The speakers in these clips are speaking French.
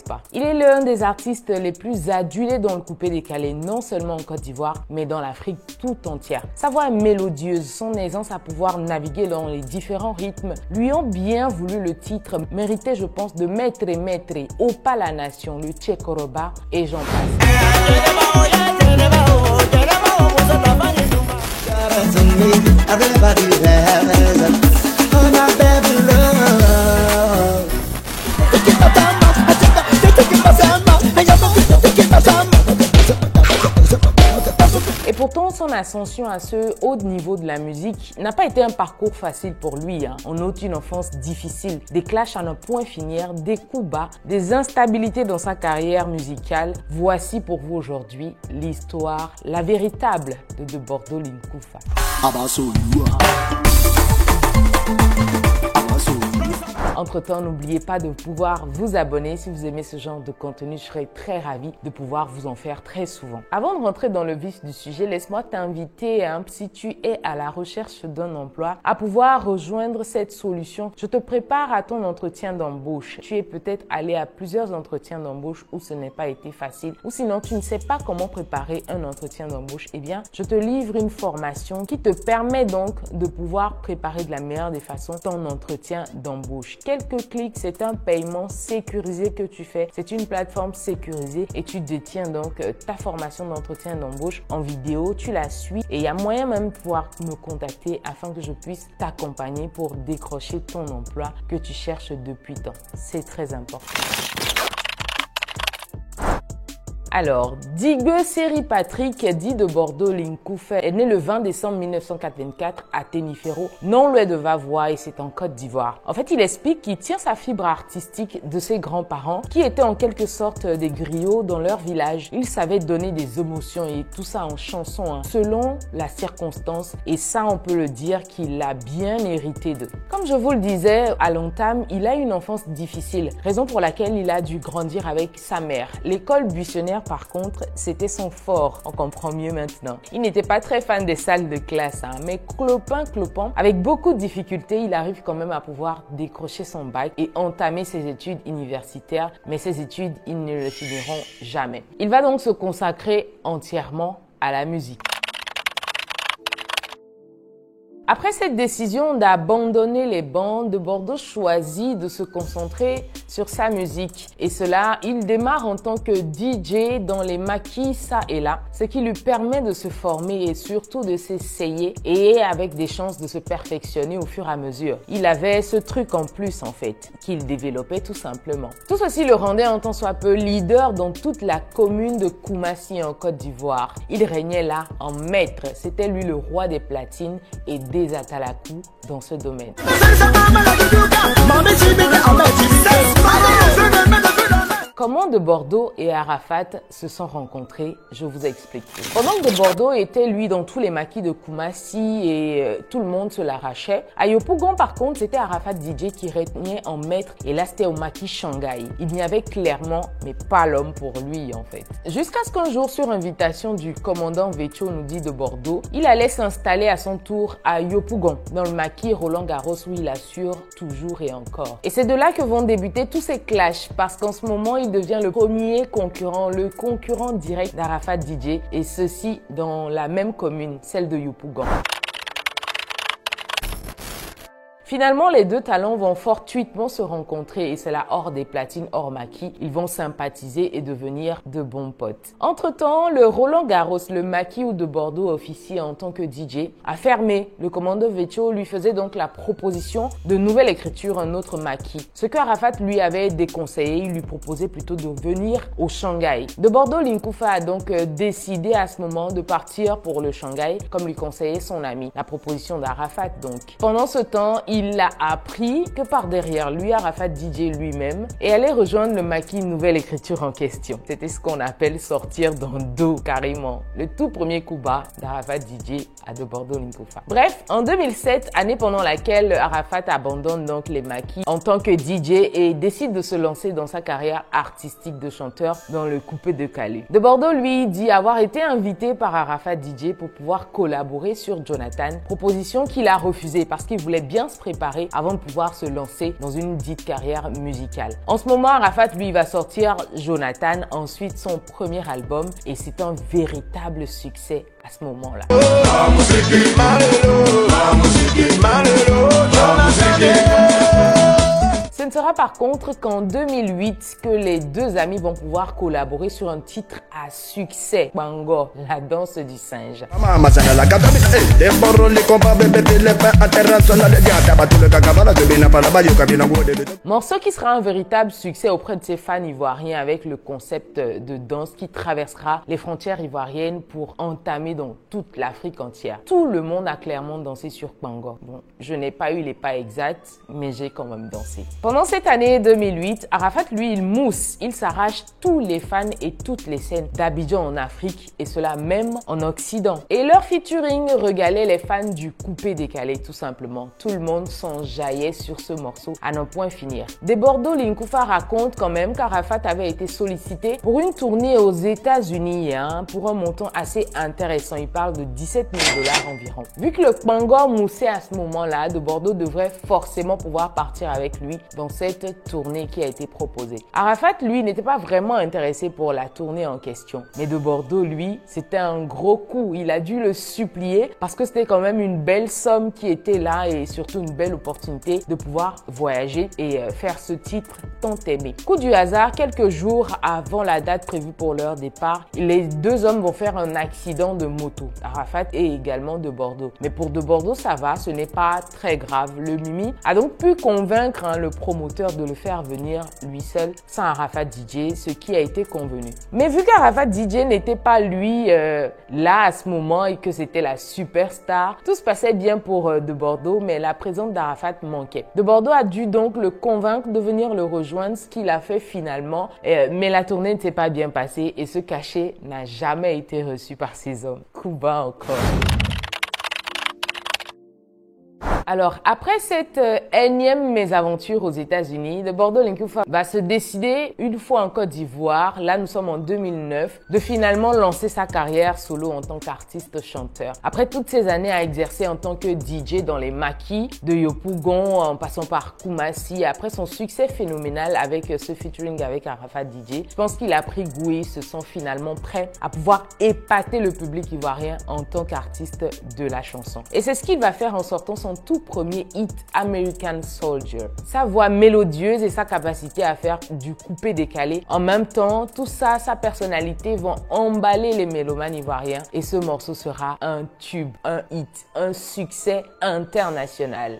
pas. Il est l'un des artistes les plus adulés dans le coupé décalé, non seulement en Côte d'Ivoire, mais dans l'Afrique tout entière. Sa voix mélodieuse, son aisance à pouvoir naviguer dans les différents rythmes lui ont bien voulu le titre mérité, je pense, de Maître au pas la nation, le Tchekoroba et j'en passe. Et pourtant, son ascension à ce haut niveau de la musique n'a pas été un parcours facile pour lui. On note une enfance difficile, des clashs à ne point finir, des coups bas, des instabilités dans sa carrière musicale. Voici pour vous aujourd'hui l'histoire, la véritable de Bordeaux Linkoufa. Entre-temps, n'oubliez pas de pouvoir vous abonner. Si vous aimez ce genre de contenu, je serai très ravie de pouvoir vous en faire très souvent. Avant de rentrer dans le vif du sujet, laisse-moi t'inviter, si tu es à la recherche d'un emploi, à pouvoir rejoindre cette solution. Je te prépare à ton entretien d'embauche. Tu es peut-être allé à plusieurs entretiens d'embauche où ce n'est pas été facile, ou sinon tu ne sais pas comment préparer un entretien d'embauche. Eh bien, je te livre une formation qui te permet donc de pouvoir préparer de la meilleure des façons ton entretien d'embauche. Quelques clics, c'est un paiement sécurisé que tu fais. C'est une plateforme sécurisée et tu détiens donc ta formation d'entretien d'embauche en vidéo. Tu la suis et il y a moyen même de pouvoir me contacter afin que je puisse t'accompagner pour décrocher ton emploi que tu cherches depuis tant. C'est très important. Alors, Digue Seri Patrick, dit de Bordeaux Linkoufa, est né le 20 décembre 1984 à Tenifero, non loin de Vavois, et c'est en Côte d'Ivoire. En fait, il explique qu'il tire sa fibre artistique de ses grands-parents, qui étaient en quelque sorte des griots dans leur village. Ils savaient donner des émotions et tout ça en chanson, selon la circonstance, et ça, on peut le dire qu'il l'a bien hérité d'eux. Comme je vous le disais à l'entame, il a une enfance difficile, raison pour laquelle il a dû grandir avec sa mère. L'école buissonnière, par contre, c'était son fort. On comprend mieux maintenant. Il n'était pas très fan des salles de classe, mais clopin, avec beaucoup de difficultés, il arrive quand même à pouvoir décrocher son bac et entamer ses études universitaires. Mais ses études, ils ne le finiront jamais. Il va donc se consacrer entièrement à la musique. Après cette décision d'abandonner les bancs, de Bordeaux choisit de se concentrer sur sa musique. Et cela, il démarre en tant que DJ dans les maquis ça et là, ce qui lui permet de se former et surtout de s'essayer et avec des chances de se perfectionner au fur et à mesure. Il avait ce truc en plus en fait, qu'il développait tout simplement. Tout ceci le rendait en tant soit peu leader dans toute la commune de Koumassi en Côte d'Ivoire. Il régnait là en maître, c'était lui le roi des platines et des Atalakou dans ce domaine. Comment de Bordeaux et Arafat se sont rencontrés, je vous explique. Pendant que de Bordeaux était lui dans tous les maquis de Koumassi et tout le monde se l'arrachait, à Yopougon par contre c'était Arafat DJ qui régnait en maître et là c'était au maquis Shanghai. Il n'y avait clairement mais pas l'homme pour lui en fait. Jusqu'à ce qu'un jour sur invitation du commandant Vetcho nous dit de Bordeaux, il allait s'installer à son tour à Yopougon dans le maquis Roland Garros où il assure toujours et encore. Et c'est de là que vont débuter tous ces clashs parce qu'en ce moment il devient le premier concurrent, le concurrent direct d'Arafat DJ et ceci dans la même commune, celle de Yopougon. Finalement, les deux talents vont fortuitement se rencontrer et c'est là hors des platines, hors maquis. Ils vont sympathiser et devenir de bons potes. Entre-temps, le Roland Garros, le maquis ou de Bordeaux officie en tant que DJ, a fermé. Le commandant Vetcho lui faisait donc la proposition de nouvelle écriture, un autre maquis. Ce que Arafat lui avait déconseillé, il lui proposait plutôt de venir au Shanghai. De Bordeaux, Linkoufa a donc décidé à ce moment de partir pour le Shanghai, comme lui conseillait son ami. La proposition d'Arafat donc. Pendant ce temps, il a appris que par derrière lui, Arafat DJ lui-même et allait rejoindre le maquis Nouvelle Écriture en question. C'était ce qu'on appelle sortir dans le dos carrément. Le tout premier coup bas d'Arafat DJ à de Bordeaux Linkoufa. Bref, en 2007, année pendant laquelle Arafat abandonne donc les maquis en tant que DJ et décide de se lancer dans sa carrière artistique de chanteur dans le coupé de Calais. De Bordeaux, lui, dit avoir été invité par Arafat DJ pour pouvoir collaborer sur Jonathan, proposition qu'il a refusée parce qu'il voulait bien se préparer avant de pouvoir se lancer dans une dite carrière musicale. En ce moment, Arafat, lui, va sortir Jonathan, ensuite son premier album, et c'est un véritable succès à ce moment-là. Ce ne sera par contre qu'en 2008 que les deux amis vont pouvoir collaborer sur un titre à succès, Kpango, la danse du singe. Morceau qui sera un véritable succès auprès de ses fans ivoiriens avec le concept de danse qui traversera les frontières ivoiriennes pour entamer dans toute l'Afrique entière. Tout le monde a clairement dansé sur Kpango. Bon, je n'ai pas eu les pas exacts, mais j'ai quand même dansé. Pendant cette année 2008, Arafat, lui, il mousse, il s'arrache tous les fans et toutes les scènes d'Abidjan en Afrique, et cela même en Occident. Et leur featuring regalait les fans du coupé-décalé, tout simplement. Tout le monde s'enjaillait sur ce morceau à n'en point finir. De Bordeaux, Linkoufa raconte quand même qu'Arafat avait été sollicité pour une tournée aux États-Unis pour un montant assez intéressant. Il parle de 17 000 $ environ. Vu que le Kpango moussait à ce moment-là, De Bordeaux devrait forcément pouvoir partir avec lui dans cette tournée qui a été proposée. Arafat, lui, n'était pas vraiment intéressé pour la tournée en question. Mais De Bordeaux, lui, c'était un gros coup. Il a dû le supplier parce que c'était quand même une belle somme qui était là et surtout une belle opportunité de pouvoir voyager et faire ce titre tant aimé. Coup du hasard, quelques jours avant la date prévue pour leur départ, les deux hommes vont faire un accident de moto, Arafat et également De Bordeaux. Mais pour De Bordeaux, ça va, ce n'est pas très grave. Le Mimi a donc pu convaincre le promoteur de le faire venir lui seul sans Arafat DJ, ce qui a été convenu. Mais vu qu'Arafat DJ n'était pas lui là à ce moment et que c'était la superstar, tout se passait bien pour De Bordeaux, mais la présence d'Arafat manquait. De Bordeaux a dû donc le convaincre de venir le rejoindre, ce qu'il a fait finalement, mais la tournée ne s'est pas bien passée et ce cachet n'a jamais été reçu par ces hommes. Coup bas encore. Alors, après cette énième mésaventure aux États-Unis, De Bordeaux Linkoufa va se décider, une fois en Côte d'Ivoire, là nous sommes en 2009, de finalement lancer sa carrière solo en tant qu'artiste-chanteur. Après toutes ces années à exercer en tant que DJ dans les maquis de Yopougon, en passant par Koumassi, après son succès phénoménal avec ce featuring avec Arafat DJ, je pense qu'il a pris goût et se sent finalement prêt à pouvoir épater le public ivoirien en tant qu'artiste de la chanson. Et c'est ce qu'il va faire en sortant son tout premier hit, American Soldier. Sa voix mélodieuse et sa capacité à faire du coupé-décalé. En même temps, tout ça, sa personnalité vont emballer les mélomanes ivoiriens et ce morceau sera un tube, un hit, un succès international.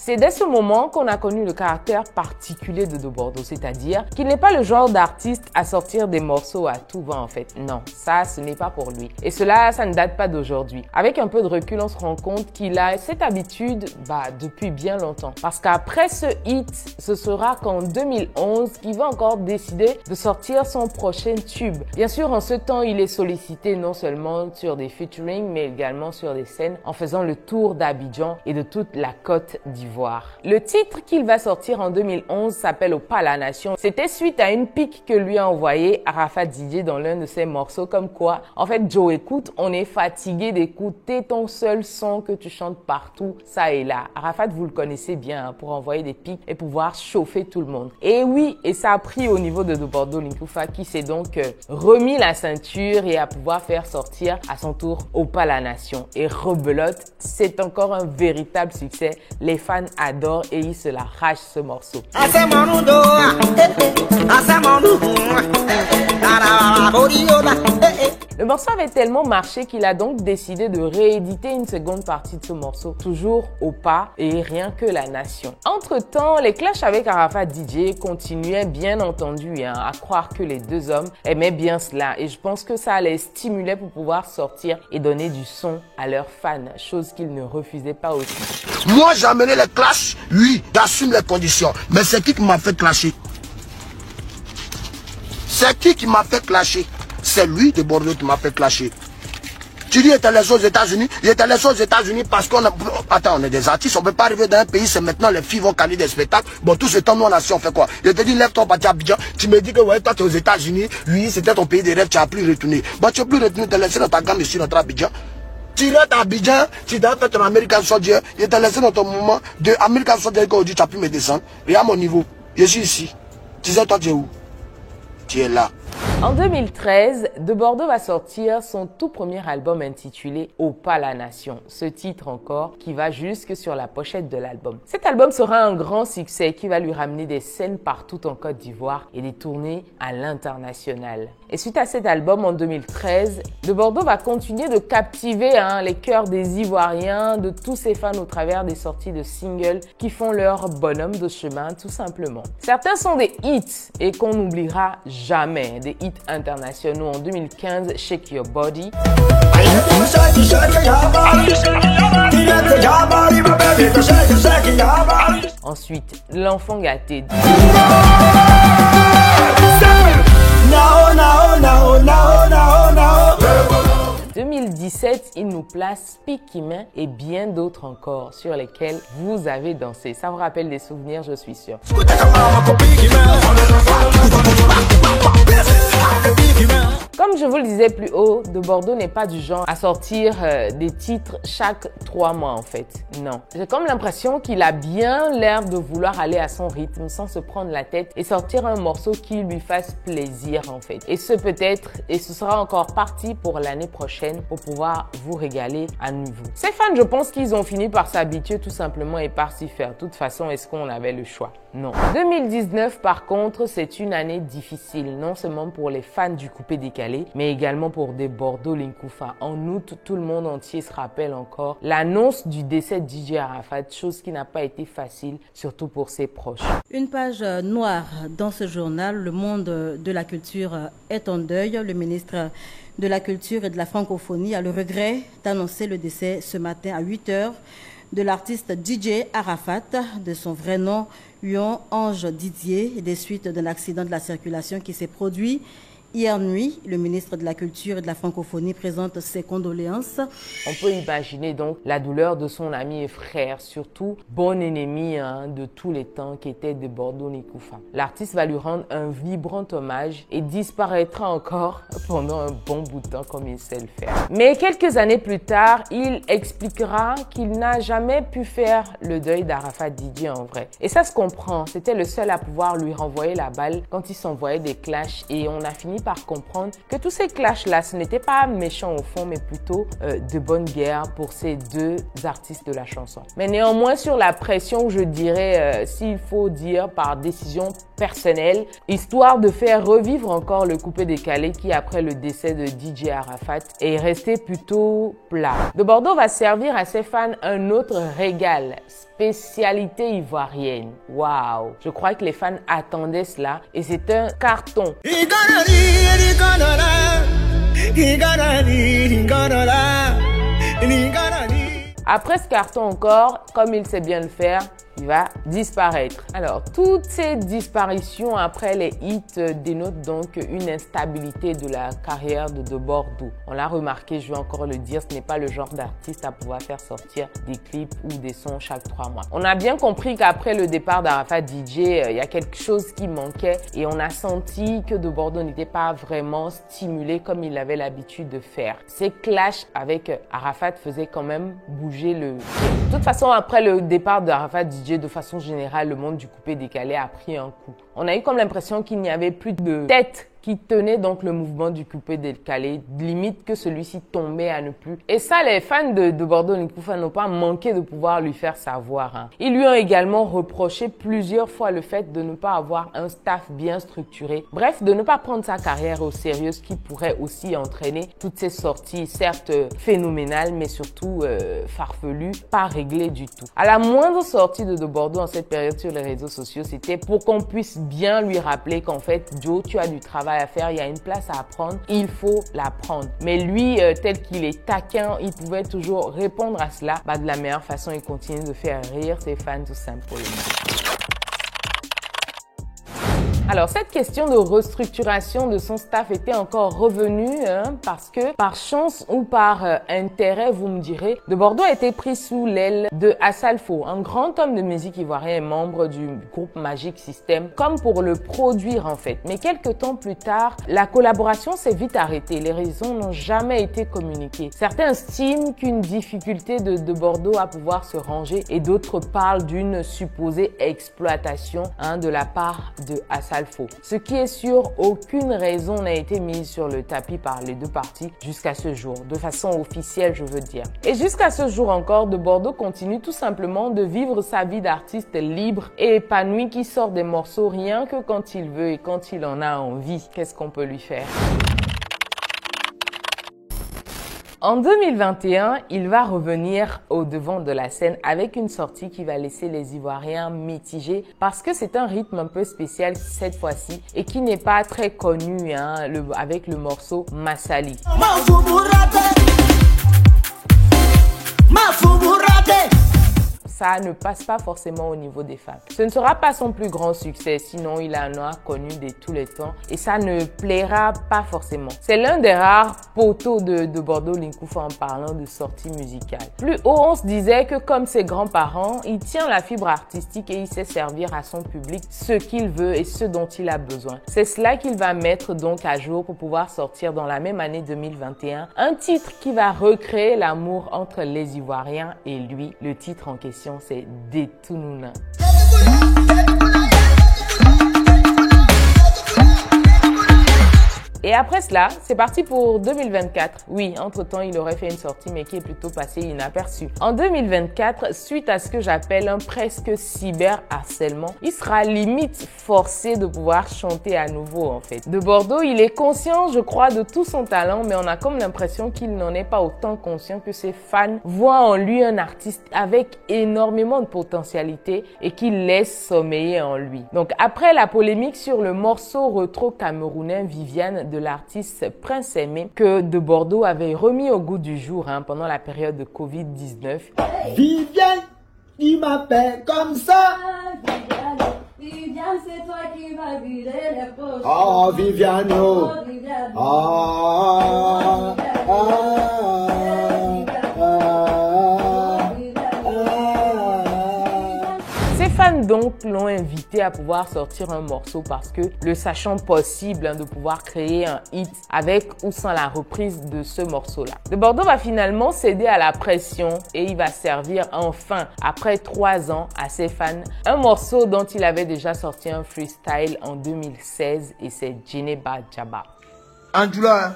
C'est dès ce moment qu'on a connu le caractère particulier de Bordeaux, c'est-à-dire qu'il n'est pas le genre d'artiste à sortir des morceaux à tout vent en fait. Non, ça, ce n'est pas pour lui. Et cela, ça ne date pas d'aujourd'hui. Avec un peu de recul, on se rend compte qu'il a cette habitude depuis bien longtemps. Parce qu'après ce hit, ce sera qu'en 2011 qu'il va encore décider de sortir son prochain tube. Bien sûr, en ce temps, il est sollicité non seulement sur des featuring, mais également sur des scènes en faisant le tour d'Abidjan et de toute la Côte d'Ivoire. Le titre qu'il va sortir en 2011 s'appelle Au pas la nation. C'était suite à une pique que lui a envoyé Arafat DJ dans l'un de ses morceaux, comme quoi, en fait, Joe, écoute, on est fatigué d'écouter ton seul son que tu chantes partout, ça et là. Arafat, vous le connaissez bien, pour envoyer des piques et pouvoir chauffer tout le monde. Et oui, et ça a pris au niveau de Bordeaux Linkoufa qui s'est donc remis la ceinture et à pouvoir faire sortir à son tour Au pas la nation. Et rebelote, c'est encore un véritable succès. Les fans adorent et ils se l'arrachent ce morceau. Le morceau avait tellement marché qu'il a donc décidé de rééditer une seconde partie de ce morceau, toujours Au pas et Rien que la nation. Entre-temps, les clashs avec Arafat DJ continuaient bien entendu à croire que les deux hommes aimaient bien cela et je pense que ça les stimulait pour pouvoir sortir et donner du son à leurs fans, chose qu'ils ne refusaient pas aussi. Moi j'ai amené les clashs, oui, j'assume les conditions, mais c'est qui m'a fait clasher? C'est qui m'a fait clasher? C'est lui De Bordeaux qui m'a fait clasher. Tu dis il était laissé aux États-Unis. Il était laissé aux États-Unis parce qu'on a... Attends, on est des artistes, on peut pas arriver dans un pays, c'est maintenant les filles vont caler des spectacles. Bon, tout ce temps, nous on a su, on fait quoi? Je te dis, lève-toi, parti à Abidjan. Tu me dis que ouais, toi tu es aux États-Unis. Oui, c'était ton pays de rêve, tu as plus retourné. Bon, tu as plus retourné, tu es laissé dans ta gamme ici, notre Abidjan. Tu restes à Abidjan, tu dois faire ton American Soldier. Je t'ai laissé dans ton moment de American Soldier quand on dit tu as pu me descendre. Regarde mon niveau. Je suis ici. Tu sais, toi, tu es où? Tu es là. En 2013, De Bordeaux va sortir son tout premier album intitulé Au pas la nation. Ce titre encore qui va jusque sur la pochette de l'album. Cet album sera un grand succès qui va lui ramener des scènes partout en Côte d'Ivoire et des tournées à l'international. Et suite à cet album en 2013, De Bordeaux va continuer de captiver les cœurs des Ivoiriens, de tous ses fans au travers des sorties de singles qui font leur bonhomme de chemin tout simplement. Certains sont des hits et qu'on n'oubliera jamais, des hits internationaux en 2015, Shake Your Body. Ensuite, L'Enfant gâté. 2017, il nous place Pikimé et bien d'autres encore sur lesquels vous avez dansé. Ça vous rappelle des souvenirs, je suis sûre. Comme je vous le disais plus haut, De Bordeaux n'est pas du genre à sortir des titres chaque 3 mois en fait. Non. J'ai comme l'impression qu'il a bien l'air de vouloir aller à son rythme sans se prendre la tête et sortir un morceau qui lui fasse plaisir en fait. Et ce peut-être, et ce sera encore parti pour l'année prochaine pour pouvoir vous régaler à nouveau. Ces fans, je pense qu'ils ont fini par s'habituer tout simplement et par s'y faire. De toute façon, est-ce qu'on avait le choix? Non. 2019 par contre, c'est une année difficile, non seulement pour les fans du coupé décalé, mais également pour De Bordeaux Linkoufa. En août, tout le monde entier se rappelle encore l'annonce du décès de DJ Arafat, chose qui n'a pas été facile, surtout pour ses proches. Une page noire dans ce journal, le monde de la culture est en deuil. Le ministre de la Culture et de la Francophonie a le regret d'annoncer le décès ce matin à 8 h de l'artiste DJ Arafat, de son vrai nom Huon Ange Didier, des suites d'un accident de la circulation qui s'est produit hier nuit. Le ministre de la Culture et de la Francophonie présente ses condoléances. On peut imaginer donc la douleur de son ami et frère, surtout bon ennemi de tous les temps qui était De Bordeaux Linkoufa. L'artiste va lui rendre un vibrant hommage et disparaîtra encore pendant un bon bout de temps comme il sait le faire. Mais quelques années plus tard, il expliquera qu'il n'a jamais pu faire le deuil d'Arafat Didier en vrai. Et ça se comprend, c'était le seul à pouvoir lui renvoyer la balle quand il s'envoyait des clashs et on a fini par comprendre que tous ces clashs-là, ce n'était pas méchant au fond, mais plutôt de bonne guerre pour ces deux artistes de la chanson. Mais néanmoins, sur la pression, je dirais, s'il faut dire par décision personnelle, histoire de faire revivre encore le coupé décalé qui, après le décès de DJ Arafat, est resté plutôt plat. De Bordeaux va servir à ses fans un autre régal, spécialité ivoirienne. Waouh! Je crois que les fans attendaient cela et c'est un carton. Après ce carton encore, comme il sait bien le faire, il va disparaître. Alors, toutes ces disparitions après les hits dénotent donc une instabilité de la carrière de Bordeaux. On l'a remarqué, je vais encore le dire, ce n'est pas le genre d'artiste à pouvoir faire sortir des clips ou des sons chaque 3 mois. On a bien compris qu'après le départ d'Arafat DJ, il y a quelque chose qui manquait et on a senti que De Bordeaux n'était pas vraiment stimulé comme il avait l'habitude de faire. Ces clashs avec Arafat faisaient quand même bouger le... De toute façon, après le départ d'Arafat DJ, de façon générale, le monde du coupé décalé a pris un coup. On a eu comme l'impression qu'il n'y avait plus de tête qui tenait donc le mouvement du coupé décalé, limite que celui-ci tombait à ne plus. Et ça, les fans de Bordeaux Linkoufa n'ont pas manqué de pouvoir lui faire savoir. Ils lui ont également reproché plusieurs fois le fait de ne pas avoir un staff bien structuré. Bref, de ne pas prendre sa carrière au sérieux, ce qui pourrait aussi entraîner toutes ces sorties, certes phénoménales, mais surtout farfelues, pas réglées du tout. À la moindre sortie de Bordeaux en cette période sur les réseaux sociaux, c'était pour qu'on puisse bien lui rappeler qu'en fait, Joe, tu as du travail à faire, il y a une place à prendre, il faut la prendre. Mais lui, tel qu'il est taquin, il pouvait toujours répondre à cela de la meilleure façon. Il continue de faire rire ses fans tout simplement. Alors, cette question de restructuration de son staff était encore revenue parce que, par chance ou par intérêt, vous me direz, De Bordeaux a été pris sous l'aile de Assalfo, un grand homme de musique ivoirien et membre du groupe Magic System, comme pour le produire en fait. Mais quelques temps plus tard, la collaboration s'est vite arrêtée. Les raisons n'ont jamais été communiquées. Certains estiment qu'une difficulté de Bordeaux à pouvoir se ranger et d'autres parlent d'une supposée exploitation de la part de Assalfo. Ce qui est sûr, aucune raison n'a été mise sur le tapis par les deux parties jusqu'à ce jour, de façon officielle je veux dire. Et jusqu'à ce jour encore, De Bordeaux continue tout simplement de vivre sa vie d'artiste libre et épanoui qui sort des morceaux rien que quand il veut et quand il en a envie. Qu'est-ce qu'on peut lui faire? En 2021, il va revenir au devant de la scène avec une sortie qui va laisser les Ivoiriens mitigés parce que c'est un rythme un peu spécial cette fois-ci et qui n'est pas très connu avec le morceau Massali. Ça ne passe pas forcément au niveau des femmes. Ce ne sera pas son plus grand succès, sinon il en a connu de tous les temps et ça ne plaira pas forcément. C'est l'un des rares poteaux de Bordeaux Linkoufa en parlant de sortie musicale. Plus haut, on se disait que comme ses grands-parents, il tient la fibre artistique et il sait servir à son public ce qu'il veut et ce dont il a besoin. C'est cela qu'il va mettre donc à jour pour pouvoir sortir dans la même année 2021 un titre qui va recréer l'amour entre les Ivoiriens et lui. Le titre en question, c'est Detununa. Et après cela, c'est parti pour 2024. Oui, entre-temps, il aurait fait une sortie, mais qui est plutôt passée inaperçue. En 2024, suite à ce que j'appelle un presque cyberharcèlement, il sera limite forcé de pouvoir chanter à nouveau, en fait. De Bordeaux, il est conscient, je crois, de tout son talent, mais on a comme l'impression qu'il n'en est pas autant conscient que ses fans voient en lui un artiste avec énormément de potentialité et qu'il laisse sommeiller en lui. Donc, après la polémique sur le morceau retro-camerounais Viviane de l'artiste Prince Aimé que De Bordeaux avait remis au goût du jour pendant la période de Covid-19. Viviane, il m'appelle comme ça. Viviane, c'est toi qui vas vider les poches. Oh, Viviane, oh. Ah, Ses fans donc l'ont invité à pouvoir sortir un morceau parce que le sachant possible de pouvoir créer un hit avec ou sans la reprise de ce morceau-là. De Bordeaux va finalement céder à la pression et il va servir enfin, après 3 ans, à ses fans un morceau dont il avait déjà sorti un freestyle en 2016 et c'est Djeneba Djaba. Angela,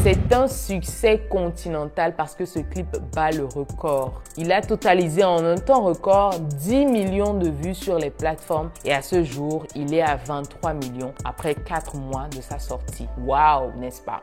C'est un succès continental parce que ce clip bat le record. Il a totalisé en un temps record 10 millions de vues sur les plateformes et à ce jour, il est à 23 millions après 4 mois de sa sortie. Waouh, n'est-ce pas?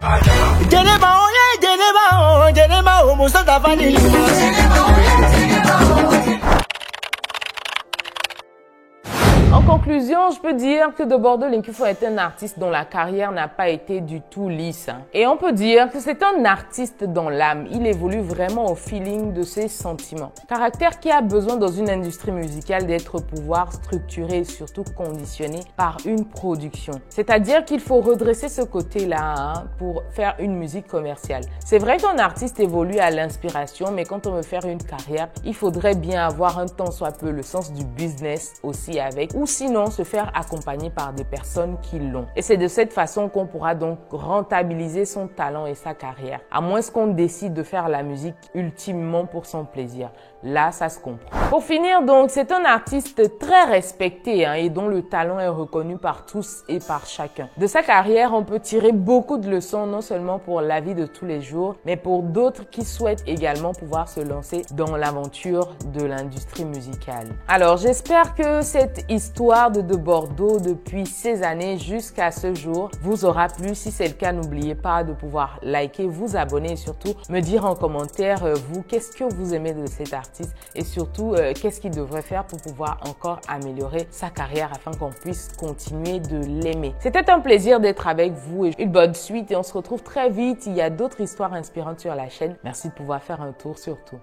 En conclusion, je peux dire que De Bordeaux Linkoufa est un artiste dont la carrière n'a pas été du tout lisse. Et on peut dire que c'est un artiste dans l'âme. Il évolue vraiment au feeling de ses sentiments. Caractère qui a besoin dans une industrie musicale d'être pouvoir structuré et surtout conditionné par une production. C'est-à-dire qu'il faut redresser ce côté-là pour faire une musique commerciale. C'est vrai qu'un artiste évolue à l'inspiration, mais quand on veut faire une carrière, il faudrait bien avoir un tant soit peu le sens du business aussi avec, ou sinon se faire accompagner par des personnes qui l'ont. Et c'est de cette façon qu'on pourra donc rentabiliser son talent et sa carrière, à moins qu'on décide de faire la musique ultimement pour son plaisir. Là, ça se comprend. Pour finir donc, c'est un artiste très respecté et dont le talent est reconnu par tous et par chacun. De sa carrière, on peut tirer beaucoup de leçons, non seulement pour la vie de tous les jours, mais pour d'autres qui souhaitent également pouvoir se lancer dans l'aventure de l'industrie musicale. Alors, j'espère que cette histoire de Bordeaux depuis ces années jusqu'à ce jour vous aura plu. Si c'est le cas, n'oubliez pas de pouvoir liker, vous abonner et surtout me dire en commentaire, vous, qu'est-ce que vous aimez de cet artiste. artiste et surtout qu'est-ce qu'il devrait faire pour pouvoir encore améliorer sa carrière afin qu'on puisse continuer de l'aimer. C'était un plaisir d'être avec vous et une bonne suite et on se retrouve très vite. Il y a d'autres histoires inspirantes sur la chaîne. Merci de pouvoir faire un tour surtout.